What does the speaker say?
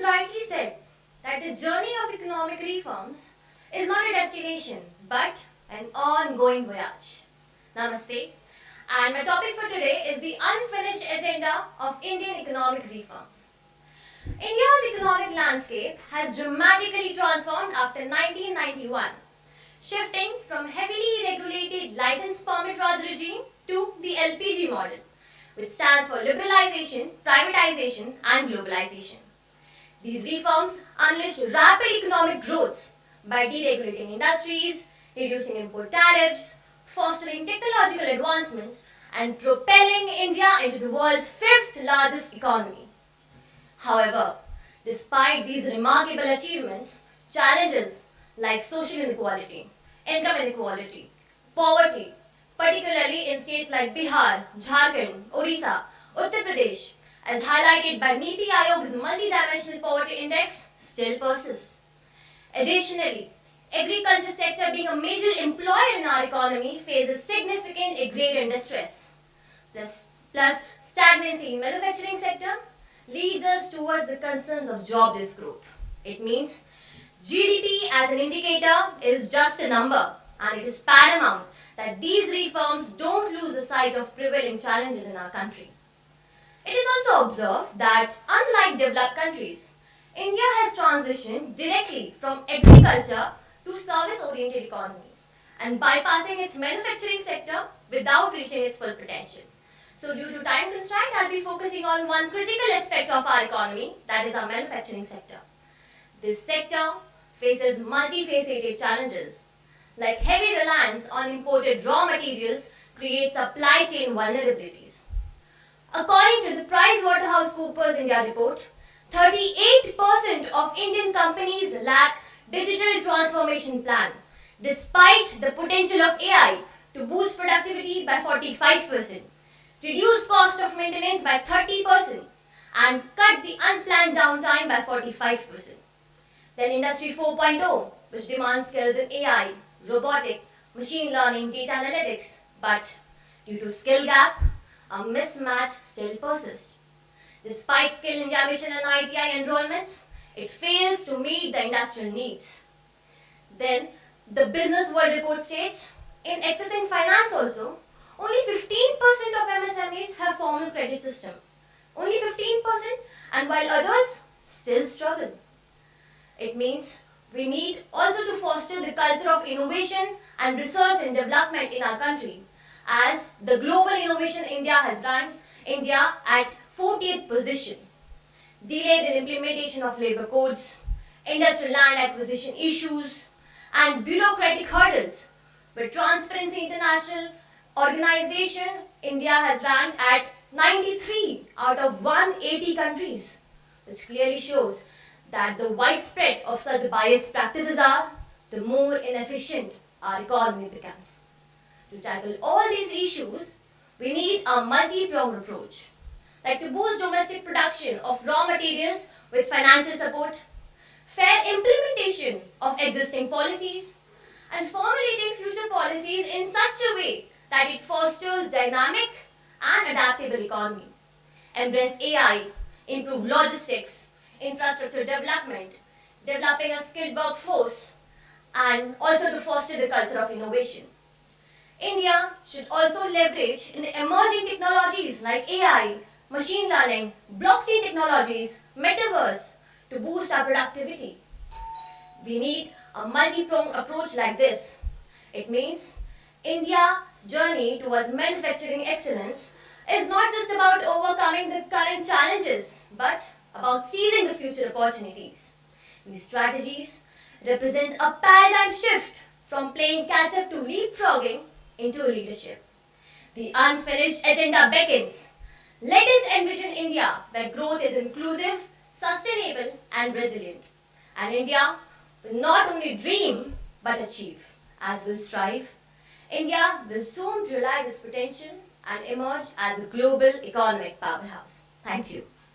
has rightly said that the journey of economic reforms is not a destination but an ongoing voyage. Namaste. And my topic for today is the unfinished agenda of Indian economic reforms. India's economic landscape has dramatically transformed after 1991, shifting from heavily regulated license permit Raj regime to the LPG model, which stands for liberalization, privatization and globalization. These reforms unleashed rapid economic growth by deregulating industries, reducing import tariffs, fostering technological advancements and propelling India into the world's fifth largest economy. However, despite these remarkable achievements, challenges like social inequality, income inequality, poverty, particularly in states like Bihar, Jharkhand, Odisha, Uttar Pradesh, as highlighted by Niti Aayog's multidimensional poverty index, still persist. Additionally, agriculture sector being a major employer in our economy faces significant agrarian distress. Plus stagnancy in manufacturing sector leads us towards the concerns of jobless growth. It means GDP as an indicator is just a number, and it is paramount that these reforms don't lose the sight of prevailing challenges in our country. It is also observed that unlike developed countries, India has transitioned directly from agriculture to service-oriented economy and bypassing its manufacturing sector without reaching its full potential. So due to time constraint, I'll be focusing on one critical aspect of our economy, that is our manufacturing sector. This sector faces multifaceted challenges, like heavy reliance on imported raw materials creates supply chain vulnerabilities. According to the PricewaterhouseCoopers India report, 38% of Indian companies lack digital transformation plan, despite the potential of AI to boost productivity by 45%, reduce cost of maintenance by 30%, and cut the unplanned downtime by 45%. Then Industry 4.0, which demands skills in AI, robotic, machine learning, data analytics, but due to skill gap, a mismatch still persists. Despite Skill India Mission and ITI enrollments, it fails to meet the industrial needs. Then, the Business World Report states, in accessing finance also, only 15% of MSMEs have formal credit system. Only 15%, and while others still struggle. It means we need also to foster the culture of innovation and research and development in our country, as the Global Innovation India has ranked India at 40th position. Delayed in implementation of labor codes, industrial land acquisition issues, and bureaucratic hurdles. With Transparency International organization, India has ranked at 93 out of 180 countries, which clearly shows that the widespread of such biased practices are, the more inefficient our economy becomes. To tackle all these issues, we need a multi-pronged approach, like to boost domestic production of raw materials with financial support, fair implementation of existing policies, and formulating future policies in such a way that it fosters dynamic and adaptable economy. Embrace AI, improve logistics, infrastructure development, developing a skilled workforce, and also to foster the culture of innovation. India should also leverage in the emerging technologies like AI, machine learning, blockchain technologies, metaverse to boost our productivity. We need a multi-pronged approach like this. It means India's journey towards manufacturing excellence is not just about overcoming the current challenges, but about seizing the future opportunities. These strategies represent a paradigm shift from playing catch-up to leapfrogging into leadership. The unfinished agenda beckons. Let us envision India where growth is inclusive, sustainable and resilient. And India will not only dream but achieve. As will strive, India will soon realize its potential and emerge as a global economic powerhouse. Thank you.